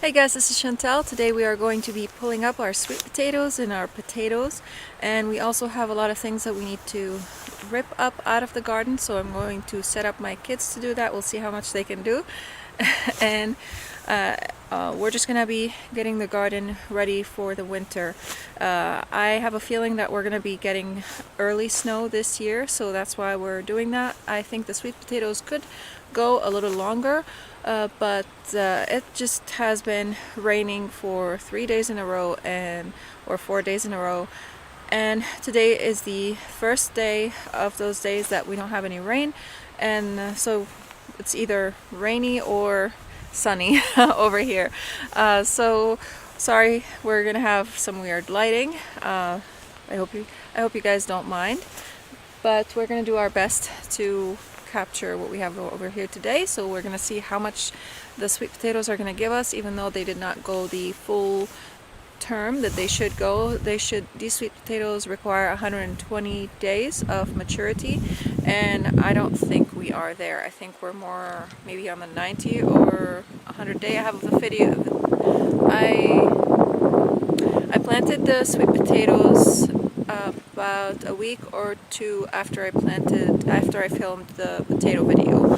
Hey guys, this is Chantel. Today we are going to be pulling up our sweet potatoes and our potatoes, and we also have a lot of things that we need to rip up out of the garden, so I'm going to set up my kids to do that. We'll see how much they can do. And we're just gonna be getting the garden ready for the winter. I have a feeling that we're gonna be getting early snow this year, so that's why we're doing that. I think the sweet potatoes could go a little longer, but it just has been raining for 3 days in a row or 4 days in a row, and today is the first day of those days that we don't have any rain, and so it's either rainy or sunny over here. So sorry, we're gonna have some weird lighting. I hope you guys don't mind, but we're gonna do our best to capture what we have over here today. So we're gonna see how much the sweet potatoes are gonna give us, even though they did not go the full term that they should go. These sweet potatoes require 120 days of maturity, and I don't think we are there. I think we're more maybe on the 90 or 100 day. I have a video. I planted the sweet potatoes about a week or two after I filmed the potato video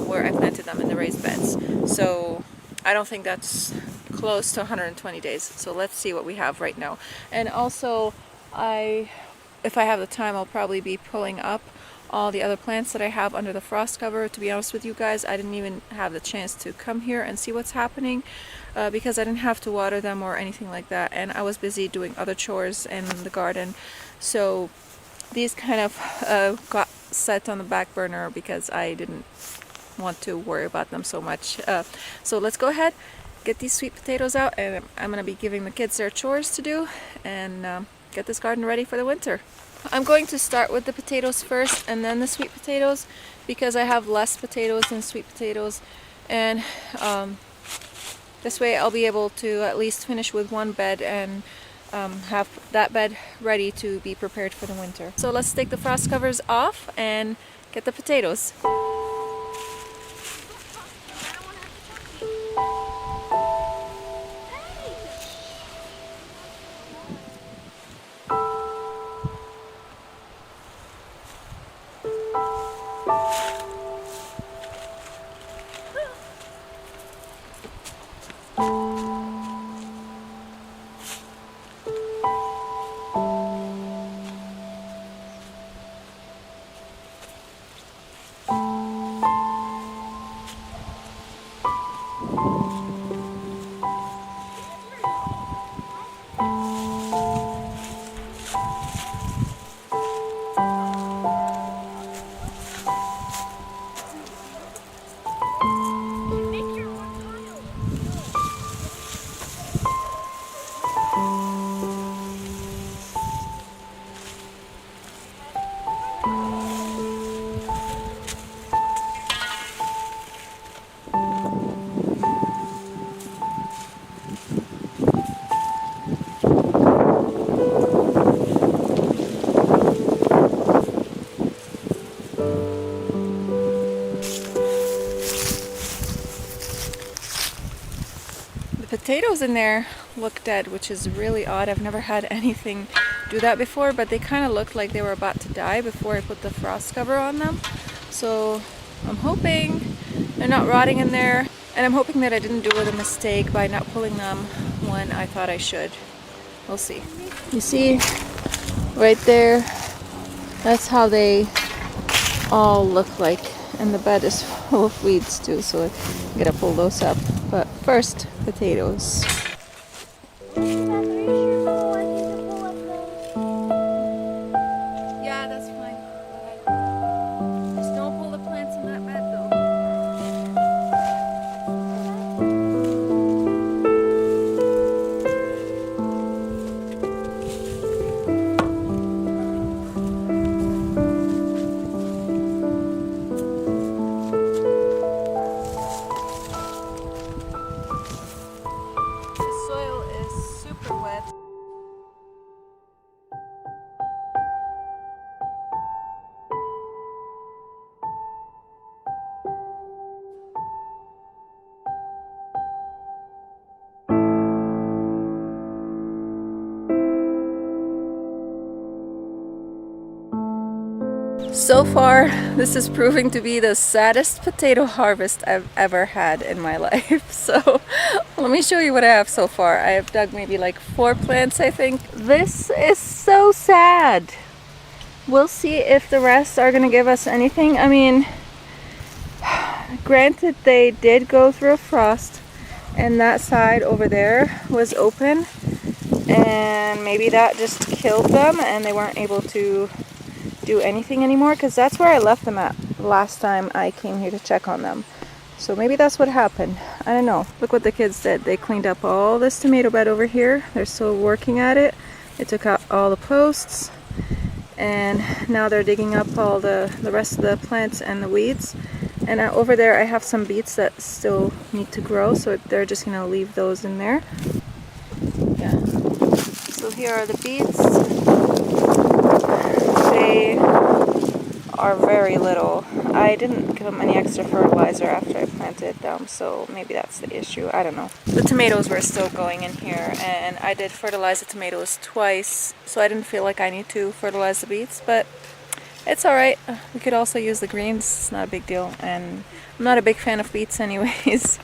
where I planted them in the raised beds. So I don't think that's close to 120 days. So let's see what we have right now. And also, if I have the time, I'll probably be pulling up all the other plants that I have under the frost cover. To be honest with you guys, I didn't even have the chance to come here and see what's happening because I didn't have to water them or anything like that, and I was busy doing other chores in the garden. So these kind of got set on the back burner because I didn't want to worry about them so much. So let's go ahead, get these sweet potatoes out, and I'm going to be giving the kids their chores to do and get this garden ready for the winter. I'm going to start with the potatoes first and then the sweet potatoes because I have less potatoes than sweet potatoes, and this way I'll be able to at least finish with one bed and have that bed ready to be prepared for the winter. So let's take the frost covers off and get the potatoes. Potatoes in there look dead, which is really odd. I've never had anything do that before, but they kind of looked like they were about to die before I put the frost cover on them. So I'm hoping they're not rotting in there, and I'm hoping that I didn't do a mistake by not pulling them when I thought I should. We'll see. You see right there, that's how they all look like, and the bed is full of weeds too, so I'm gonna pull those up. But first, potatoes. Yeah, that's fine. Just don't pull the plants in that bed though. The soil is super wet. So far, this is proving to be the saddest potato harvest I've ever had in my life. So let me show you what I have so far. I have dug maybe like 4 plants, I think. This is so sad. We'll see if the rest are gonna give us anything. I mean, granted, they did go through a frost and that side over there was open, and maybe that just killed them and they weren't able to do anything anymore, because that's where I left them at last time I came here to check on them. So maybe that's what happened. I don't know. Look what the kids did. They cleaned up all this tomato bed over here. They're still working at it. They took out all the posts, and now they're digging up all the rest of the plants and the weeds. And over there I have some beets that still need to grow, so they're just gonna leave those in there. Yeah. So here are the beets. They are very little. I didn't give them any extra fertilizer after I planted them, so maybe that's the issue. I don't know. The tomatoes were still going in here, and I did fertilize the tomatoes twice, so I didn't feel like I need to fertilize the beets, but it's alright. We could also use the greens. It's not a big deal, and I'm not a big fan of beets anyways.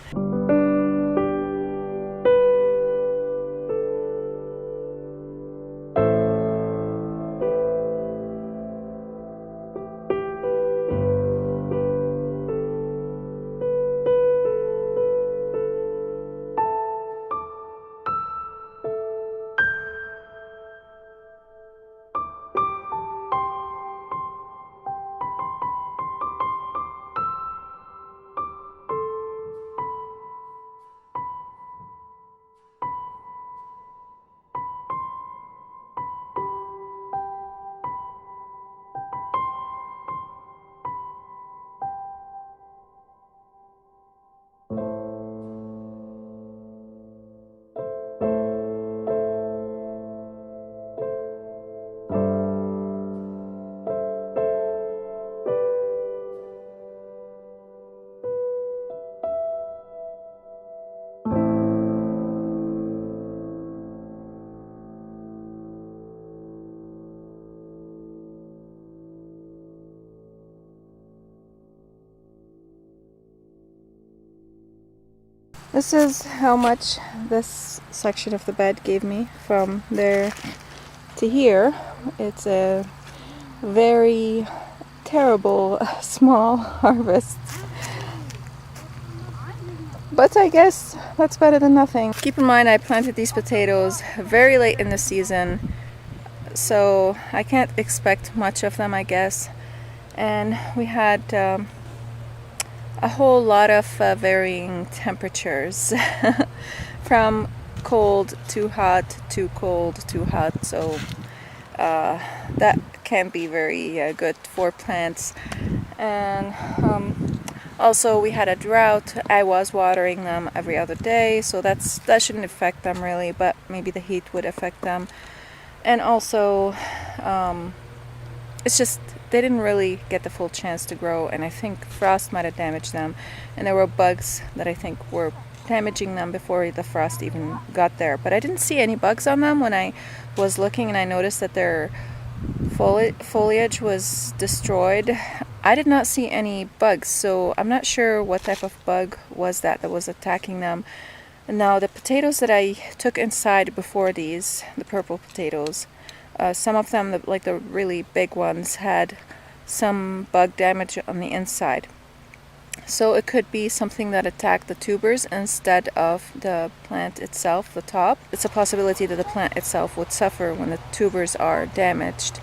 This is how much this section of the bed gave me from there to here. It's a very terrible small harvest, but I guess that's better than nothing. Keep in mind, I planted these potatoes very late in the season, so I can't expect much of them, I guess. And we had a whole lot of varying temperatures from cold to hot to cold to hot, so that can be very good for plants. And also we had a drought. I was watering them every other day, so that shouldn't affect them really, but maybe the heat would affect them. And also it's just they didn't really get the full chance to grow, and I think frost might have damaged them, and there were bugs that I think were damaging them before the frost even got there. But I didn't see any bugs on them when I was looking, and I noticed that their foliage was destroyed. I did not see any bugs, so I'm not sure what type of bug was that was attacking them. And now the potatoes that I took inside before these, the purple potatoes, some of them, like the really big ones, had some bug damage on the inside. So it could be something that attacked the tubers instead of the plant itself, the top. It's a possibility that the plant itself would suffer when the tubers are damaged.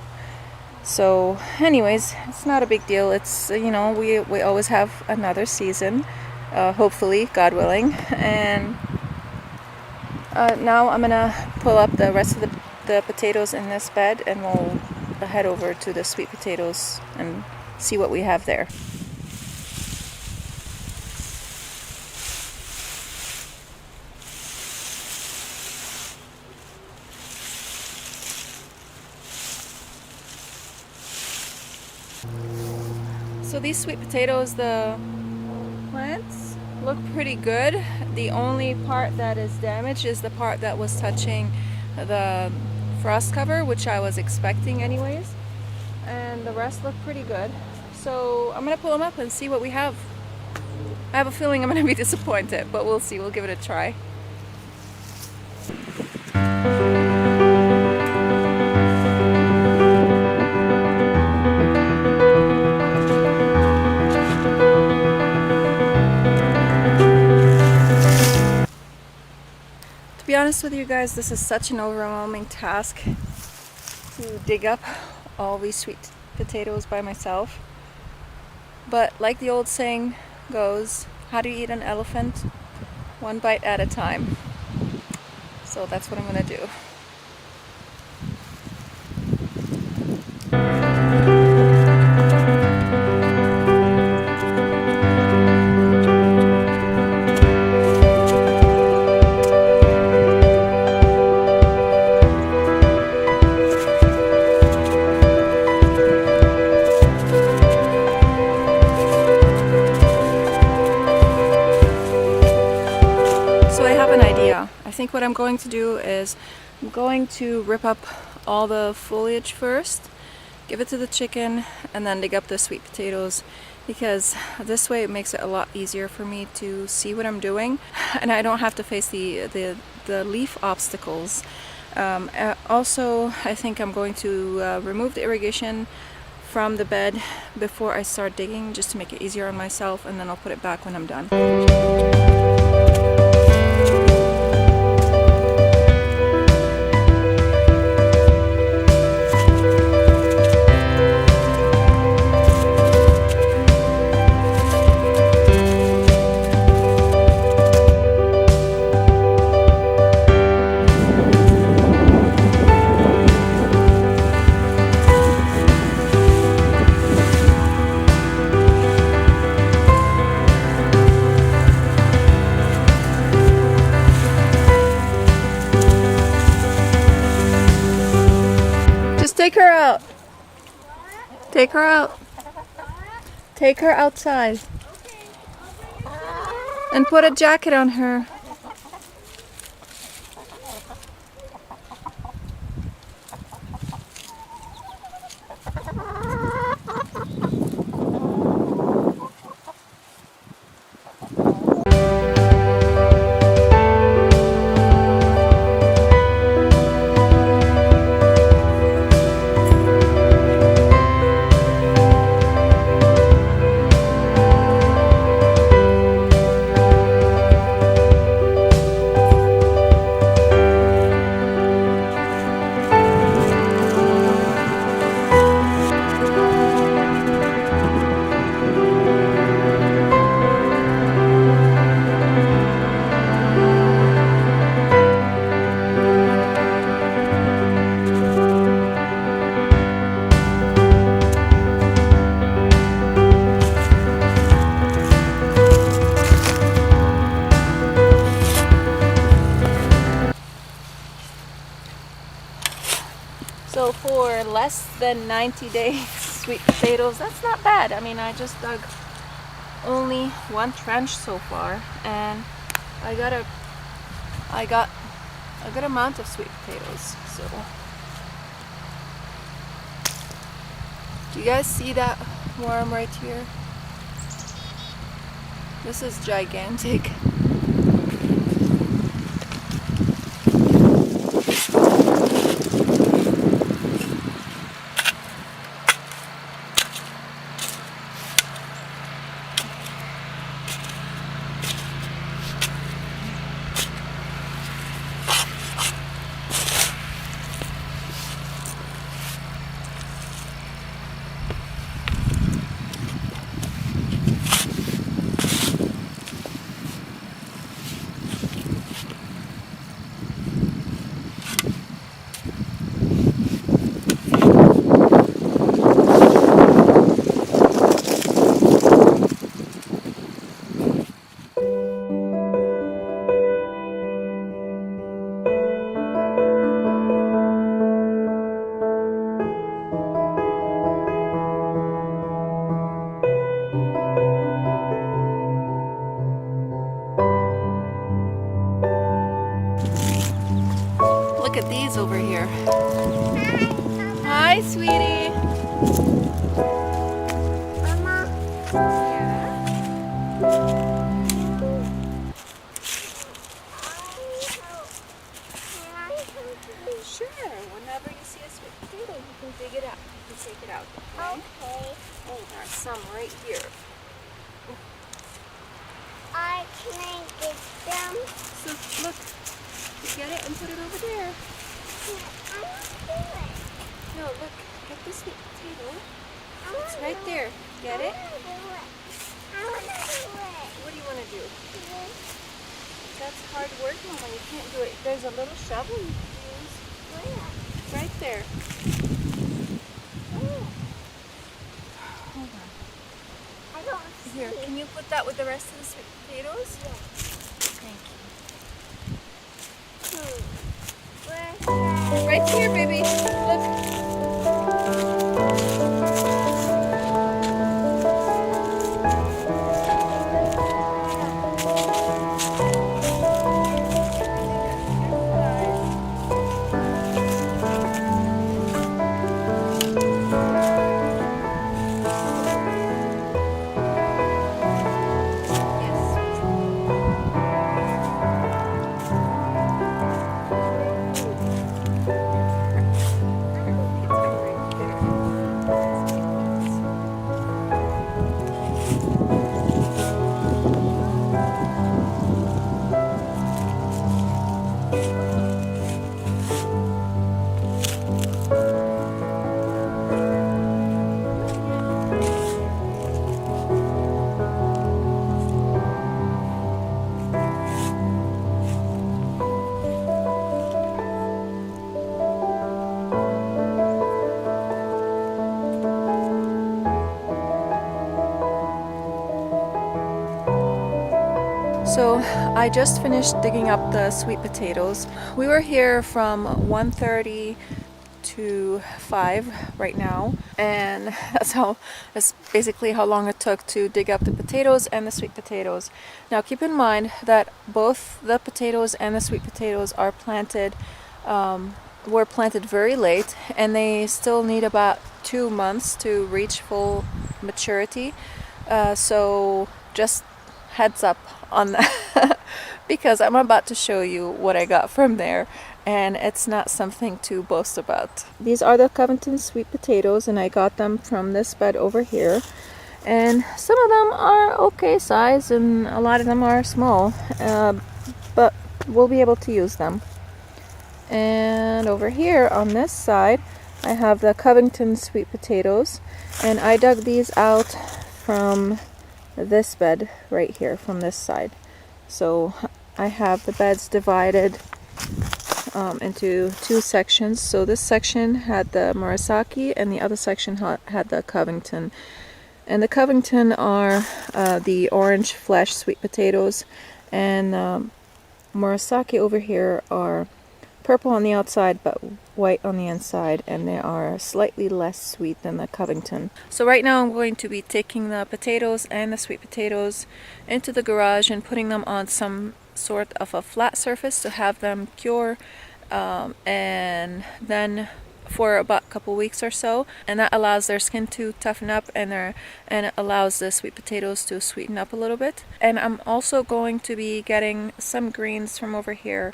So anyways, it's not a big deal. It's, you know, we always have another season, hopefully, God willing. And now I'm gonna pull up the rest of the potatoes in this bed, and we'll head over to the sweet potatoes and see what we have there. So these sweet potatoes, the plants look pretty good. The only part that is damaged is the part that was touching the frost cover, which I was expecting anyways. and the rest look pretty good. So I'm gonna pull them up and see what we have. I have a feeling I'm gonna be disappointed, but we'll see. We'll give it a try. To be honest with you guys, this is such an overwhelming task to dig up all these sweet potatoes by myself. But like the old saying goes, how do you eat an elephant? One bite at a time. So that's what I'm gonna do. I think what I'm going to do is I'm going to rip up all the foliage first, give it to the chicken, and then dig up the sweet potatoes, because this way it makes it a lot easier for me to see what I'm doing and I don't have to face the leaf obstacles. Also, I think I'm going to remove the irrigation from the bed before I start digging, just to make it easier on myself, and then I'll put it back when I'm done. Take her out. Take her out. Take her outside. And put a jacket on her. So for less than 90 days sweet potatoes, that's not bad. I mean, I just dug only one trench so far, and I got a good amount of sweet potatoes. So do you guys see that worm right here? This is gigantic. Look at these over here. Hi, sweetie. Mama. Sure, whenever you see a sweet potato, you can dig it out. You can take it out. Okay? Okay. Oh, there's some right here. I can get them. So look, you get it and put it over there. I don't do it. No, look, get the sweet potato. I It's wanna right do there. Get it? I want to do it. What do you want to do? That's hard work, Mama. You can't do it. There's a little shovel you can use. Where? Right there. Where? Hold on. I don't see. Here, can you put that with the rest of the sweet potatoes? Yes. Thank Where's you. that? Right here, baby. Look. So I just finished digging up the sweet potatoes. We were here from 1:30 to 5 right now, and that's basically how long it took to dig up the potatoes and the sweet potatoes. Now keep in mind that both the potatoes and the sweet potatoes are planted were planted very late, and they still need about 2 months to reach full maturity. So just heads up on that because I'm about to show you what I got from there, and it's not something to boast about. These are the Covington sweet potatoes, and I got them from this bed over here, and some of them are okay size and a lot of them are small, but we'll be able to use them. And over here on this side I have the Covington sweet potatoes, and I dug these out from this bed right here from this side. So I have the beds divided into 2 sections. So this section had the Murasaki and the other section had the Covington. And the Covington are the orange flesh sweet potatoes, and Murasaki over here are purple on the outside but white on the inside, and they are slightly less sweet than the Covington. So right now I'm going to be taking the potatoes and the sweet potatoes into the garage and putting them on some sort of a flat surface to have them cure, and then for about a couple weeks or so, and that allows their skin to toughen up, and it allows the sweet potatoes to sweeten up a little bit. And I'm also going to be getting some greens from over here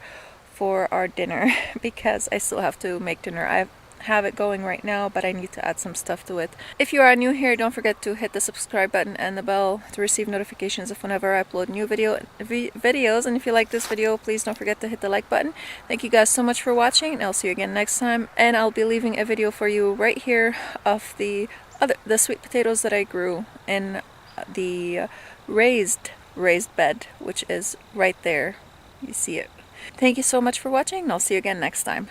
for our dinner because I still have to make dinner. I have it going right now, but I need to add some stuff to it. If you are new here, don't forget to hit the subscribe button and the bell to receive notifications of whenever I upload new videos. And if you like this video, please don't forget to hit the like button. Thank you guys so much for watching, and I'll see you again next time. And I'll be leaving a video for you right here of the sweet potatoes that I grew in the raised bed, which is right there. You see it. Thank you so much for watching, and I'll see you again next time.